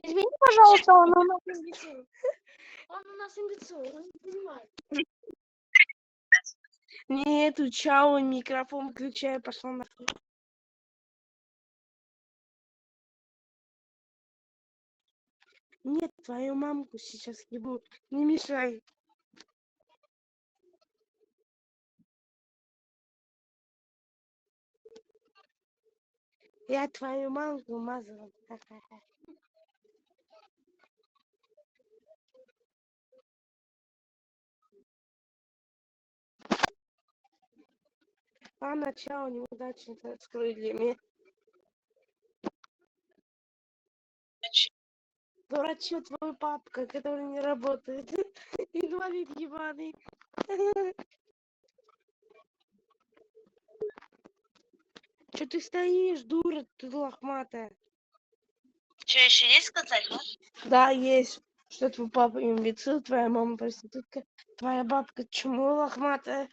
Извини, пожалуйста, он у нас имбецил. Он у нас имбецил, он не понимает. Нет, чао, микрофон включай, пошла нахуй. Нет, твою мамку сейчас ебу. Не мешай. Я твою мамку мазала. А начало неудачно открыли мне. Дурачок твой папка, который не работает. Инвалид ебаный. Че ты стоишь, дура, ты лохматая? Что еще есть сказать? Да, есть. Что твой папа имбецил, твоя мама проститутка, твоя бабка чмо лохматая.